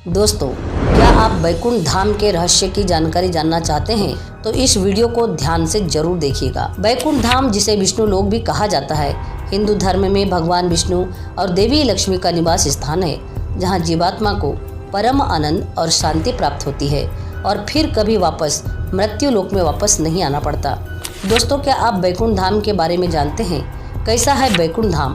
दोस्तों, क्या आप बैकुंठ धाम के रहस्य की जानकारी जानना चाहते हैं तो इस वीडियो को ध्यान से जरूर देखिएगा। बैकुंठ धाम, जिसे विष्णु लोक भी कहा जाता है, हिंदू धर्म में भगवान विष्णु और देवी लक्ष्मी का निवास स्थान है, जहां जीवात्मा को परम आनंद और शांति प्राप्त होती है और फिर कभी वापस मृत्यु लोक में वापस नहीं आना पड़ता। दोस्तों, क्या आप बैकुंठ धाम के बारे में जानते हैं? कैसा है बैकुंठ धाम?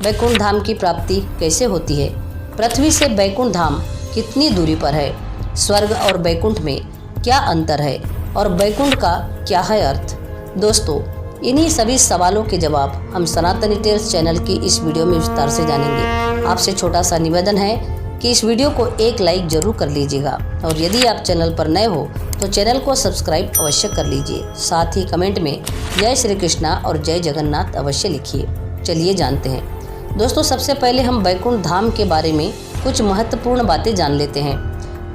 बैकुंठ धाम की प्राप्ति कैसे होती है? पृथ्वी से बैकुंठ धाम कितनी दूरी पर है? स्वर्ग और बैकुंठ में क्या अंतर है और बैकुंठ का क्या है अर्थ? दोस्तों, इन्हीं सभी सवालों के जवाब हम सनातन टेल्स चैनल की इस वीडियो में विस्तार से जानेंगे। आपसे छोटा सा निवेदन है कि इस वीडियो को एक लाइक जरूर कर लीजिएगा और यदि आप चैनल पर नए हो तो चैनल को सब्सक्राइब अवश्य कर लीजिए। साथ ही कमेंट में जय श्री कृष्णा और जय जगन्नाथ अवश्य लिखिए। चलिए जानते हैं। दोस्तों, सबसे पहले हम बैकुंठ धाम के बारे में कुछ महत्वपूर्ण बातें जान लेते हैं।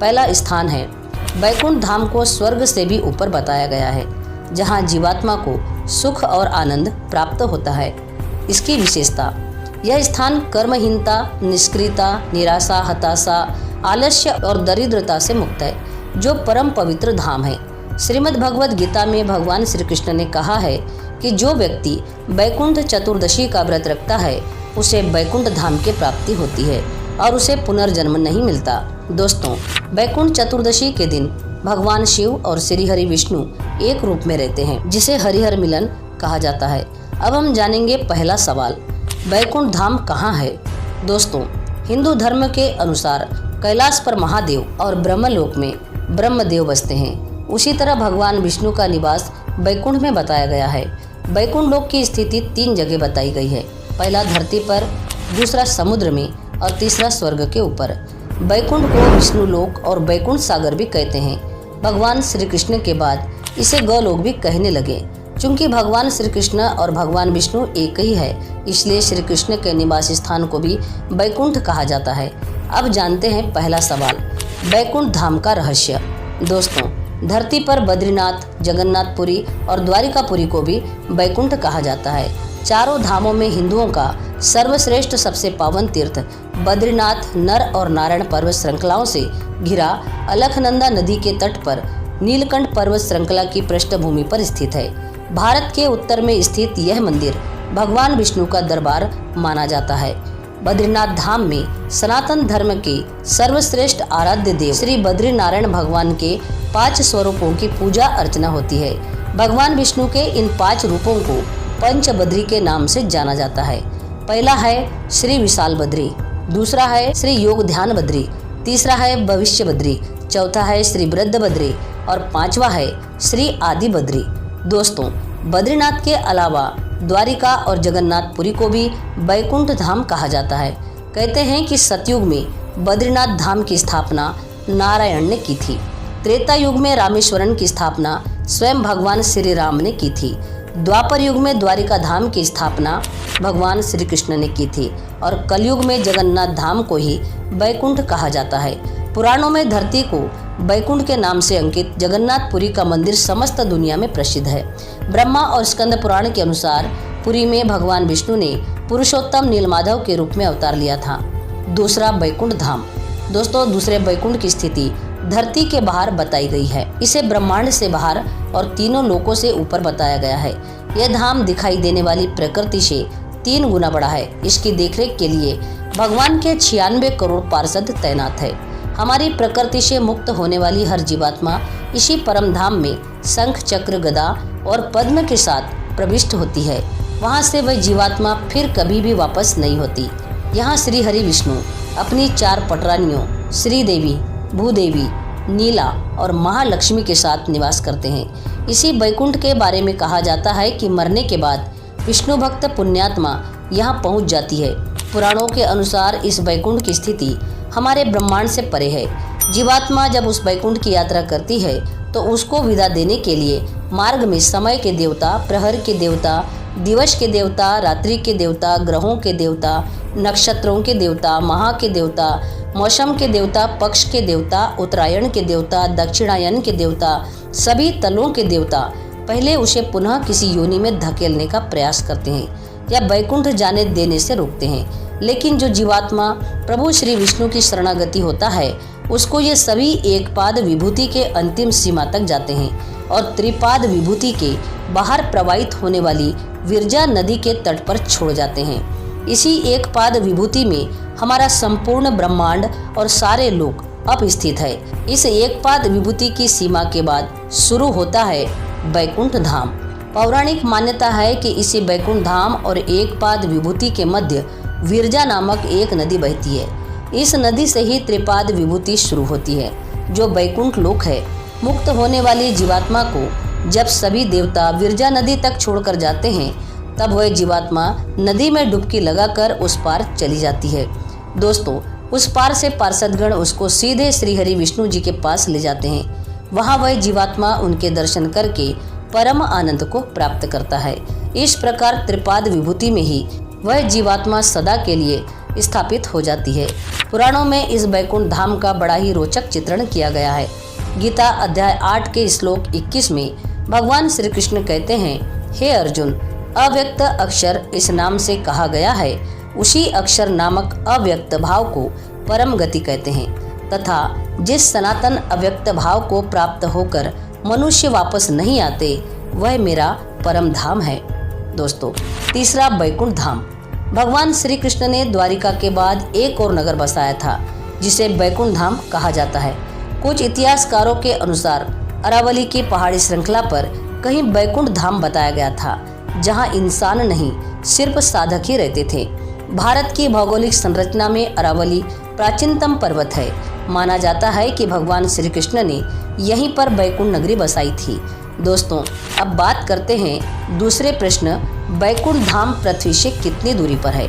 पहला स्थान है, बैकुंठ धाम को स्वर्ग से भी ऊपर बताया गया है, जहां जीवात्मा को सुख और आनंद प्राप्त होता है। इसकी विशेषता, यह स्थान कर्महीनता, निष्क्रियता, निराशा, हताशा, आलस्य और दरिद्रता से मुक्त है, जो परम पवित्र धाम है। श्रीमद् भगवद गीता में भगवान श्री कृष्ण ने कहा है कि जो व्यक्ति बैकुंठ चतुर्दशी का व्रत रखता है उसे बैकुंठ धाम की प्राप्ति होती है और उसे पुनर्जन्म नहीं मिलता। दोस्तों, बैकुंठ चतुर्दशी के दिन भगवान शिव और श्री हरि विष्णु एक रूप में रहते हैं, जिसे हरिहर मिलन कहा जाता है। अब हम जानेंगे पहला सवाल, बैकुंठ धाम कहाँ है? दोस्तों, हिंदू धर्म के अनुसार कैलाश पर महादेव और ब्रह्मलोक में ब्रह्मदेव बसते हैं। उसी तरह भगवान विष्णु का निवास बैकुंठ में बताया गया है। बैकुंठ लोक की स्थिति 3 जगह बताई गई है। पहला धरती पर, दूसरा समुद्र में और तीसरा स्वर्ग के ऊपर। बैकुंठ को विष्णु लोक और बैकुंठ सागर भी कहते हैं। भगवान श्री कृष्ण के बाद इसे गौलोक भी कहने लगे। चूंकि भगवान श्री कृष्ण और भगवान विष्णु एक ही है, इसलिए श्री कृष्ण के निवास स्थान को भी बैकुंठ कहा जाता है। अब जानते हैं पहला सवाल, बैकुंठ धाम का रहस्य। दोस्तों, धरती पर बद्रीनाथ, जगन्नाथपुरी और द्वारिकापुरी को भी बैकुंठ कहा जाता है। चारों धामों में हिंदुओं का सर्वश्रेष्ठ सबसे पावन तीर्थ बद्रीनाथ नर और नारायण पर्वत श्रृंखलाओं से घिरा अलकनंदा नदी के तट पर नीलकंठ पर्वत श्रृंखला की पृष्ठभूमि पर स्थित है। भारत के उत्तर में स्थित यह मंदिर भगवान विष्णु का दरबार माना जाता है। बद्रीनाथ धाम में सनातन धर्म के सर्वश्रेष्ठ आराध्य देव श्री बद्रीनारायण भगवान के 5 स्वरूपों की पूजा अर्चना होती है। भगवान विष्णु के इन 5 रूपों को पंचबद्री के नाम से जाना जाता है। पहला है श्री विशाल बद्री, दूसरा है श्री योग ध्यान बद्री, तीसरा है भविष्य बद्री, चौथा है श्री वृद्ध बद्री और 5वां है श्री आदि बद्री। दोस्तों, बद्रीनाथ के अलावा द्वारिका और जगन्नाथपुरी को भी बैकुंठ धाम कहा जाता है। कहते हैं कि सतयुग में बद्रीनाथ धाम की स्थापना नारायण ने की थी। त्रेता युग में रामेश्वरम की स्थापना स्वयं भगवान श्री राम ने की थी। द्वापर युग में द्वारिका धाम की स्थापना भगवान श्री कृष्ण ने की थी और कलयुग में जगन्नाथ धाम को ही बैकुंठ कहा जाता है। पुराणों में धरती को बैकुंठ के नाम से अंकित जगन्नाथपुरी का मंदिर समस्त दुनिया में प्रसिद्ध है। ब्रह्मा और स्कंद पुराण के अनुसार पुरी में भगवान विष्णु ने पुरुषोत्तम नीलमाधव के रूप में अवतार लिया था। दूसरा बैकुंठ धाम। दोस्तों, दूसरे बैकुंठ की स्थिति धरती के बाहर बताई गई है। इसे ब्रह्मांड से बाहर और तीनों लोकों से ऊपर बताया गया है। यह धाम दिखाई देने वाली प्रकृति से 3 गुना बड़ा है। इसकी देखरेख के लिए भगवान के 96 करोड़ पार्षद तैनात है। हमारी प्रकृति से मुक्त होने वाली हर जीवात्मा इसी परम धाम में शंख, चक्र, गदा और पद्म के साथ प्रविष्ट होती है। वहां से वह जीवात्मा फिर कभी भी वापस नहीं होती। यहाँ श्री हरि विष्णु अपनी 4 पटरानियों श्रीदेवी, भूदेवी, नीला और महालक्ष्मी के साथ निवास करते हैं। इसी बैकुंठ के बारे में कहा जाता है कि मरने के बाद विष्णु भक्त पुण्यात्मा यहाँ पहुँच जाती है। पुराणों के अनुसार इस बैकुंठ की स्थिति हमारे ब्रह्मांड से परे है। जीवात्मा जब उस बैकुंठ की यात्रा करती है तो उसको विदा देने के लिए मार्ग में समय के देवता, प्रहर के देवता, दिवस के देवता, रात्रि के देवता, ग्रहों के देवता, नक्षत्रों के देवता, माह के देवता, मौसम के देवता, पक्ष के देवता, उत्तरायण के देवता, दक्षिणायन के देवता, सभी तलों के देवता पहले उसे पुनः किसी योनि में धकेलने का प्रयास करते हैं या बैकुंठ जाने देने से रोकते हैं। लेकिन जो जीवात्मा प्रभु श्री विष्णु की शरणागति होता है उसको ये सभी एक पाद विभूति के अंतिम सीमा तक जाते हैं और त्रिपाद विभूति के बाहर प्रवाहित होने वाली विरजा नदी के तट पर छोड़ जाते हैं। इसी एक पाद विभूति में हमारा संपूर्ण ब्रह्मांड और सारे लोक अब स्थित है। इस एक पाद विभूति की सीमा के बाद शुरू होता है बैकुंठ धाम। पौराणिक मान्यता है कि इसी बैकुंठ धाम और एक पाद विभूति के मध्य विरजा नामक एक नदी बहती है। इस नदी से ही त्रिपाद विभूति शुरू होती है, जो बैकुंठ लोक है। मुक्त होने वाली जीवात्मा को जब सभी देवता विरजा नदी तक छोड़कर जाते हैं, तब वह जीवात्मा नदी में डुबकी लगाकर उस पार चली जाती है। दोस्तों, उस पार से पार्षदगण उसको सीधे श्री हरि विष्णु जी के पास ले जाते हैं। वहां वह जीवात्मा उनके दर्शन करके परम आनंद को प्राप्त करता है। इस प्रकार त्रिपाद विभूति में ही वह जीवात्मा सदा के लिए स्थापित हो जाती है। पुराणों में इस बैकुंठ धाम का बड़ा ही रोचक चित्रण किया गया है। गीता अध्याय 8 के श्लोक 21 में भगवान श्री कृष्ण कहते हैं, हे अर्जुन, अव्यक्त अक्षर इस नाम से कहा गया है। उसी अक्षर नामक अव्यक्त भाव को परम गति कहते हैं तथा जिस सनातन अव्यक्त भाव को प्राप्त होकर मनुष्य वापस नहीं आते, वह मेरा परम धाम है। दोस्तों, तीसरा बैकुंठ धाम। भगवान श्री कृष्ण ने द्वारिका के बाद एक और नगर बसाया था, जिसे बैकुंठ धाम कहा जाता है। कुछ इतिहासकारों के अनुसार अरावली की पहाड़ी श्रृंखला पर कहीं बैकुंठ धाम बताया गया था, जहां इंसान नहीं सिर्फ साधक ही रहते थे। भारत की भौगोलिक संरचना में अरावली प्राचीनतम पर्वत है। माना जाता है कि भगवान श्री कृष्ण ने यहीं पर बैकुंठ नगरी बसाई थी। दोस्तों, अब बात करते हैं दूसरे प्रश्न, बैकुंठ धाम पृथ्वी से कितनी दूरी पर है।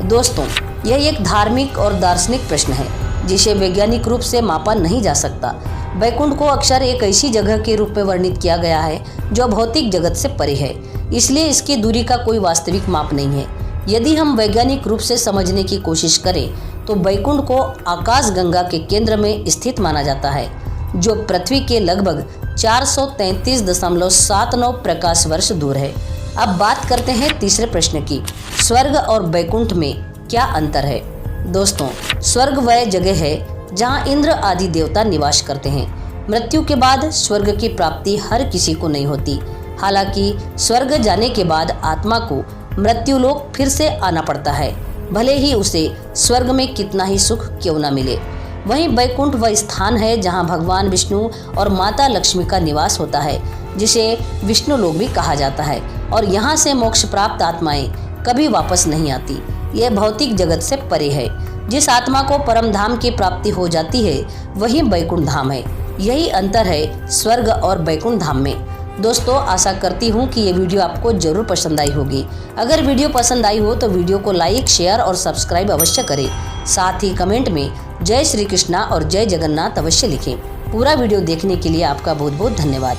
दोस्तों, यह एक धार्मिक और दार्शनिक प्रश्न है जिसे वैज्ञानिक रूप से मापा नहीं जा सकता। बैकुंठ को अक्सर एक ऐसी जगह के रूप में वर्णित किया गया है जो भौतिक जगत से परे है, इसलिए इसकी दूरी का कोई वास्तविक माप नहीं है। यदि हम वैज्ञानिक रूप से समझने की कोशिश करें तो बैकुंठ को आकाशगंगा के केंद्र में स्थित माना जाता है, जो पृथ्वी के लगभग 433.79 प्रकाश वर्ष दूर है। अब बात करते हैं तीसरे प्रश्न की, स्वर्ग और बैकुंठ में क्या अंतर है। दोस्तों, स्वर्ग वह जगह है जहां इंद्र आदि देवता निवास करते हैं। मृत्यु के बाद स्वर्ग की प्राप्ति हर किसी को नहीं होती। हालांकि स्वर्ग जाने के बाद आत्मा को मृत्युलोक फिर से आना पड़ता है, भले ही उसे स्वर्ग में कितना ही सुख क्यों न मिले। वहीं बैकुंठ वह स्थान है जहां भगवान विष्णु और माता लक्ष्मी का निवास होता है, जिसे विष्णु लोक भी कहा जाता है, और यहाँ से मोक्ष प्राप्त आत्माएं कभी वापस नहीं आती। यह भौतिक जगत से परे है। जिस आत्मा को परम धाम की प्राप्ति हो जाती है, वही बैकुंठ धाम है। यही अंतर है स्वर्ग और बैकुंठ धाम में। दोस्तों, आशा करती हूँ कि ये वीडियो आपको जरूर पसंद आई होगी। अगर वीडियो पसंद आई हो तो वीडियो को लाइक, शेयर और सब्सक्राइब अवश्य करें। साथ ही कमेंट में जय श्री कृष्णा और जय जगन्नाथ अवश्य लिखें। पूरा वीडियो देखने के लिए आपका बहुत बहुत धन्यवाद।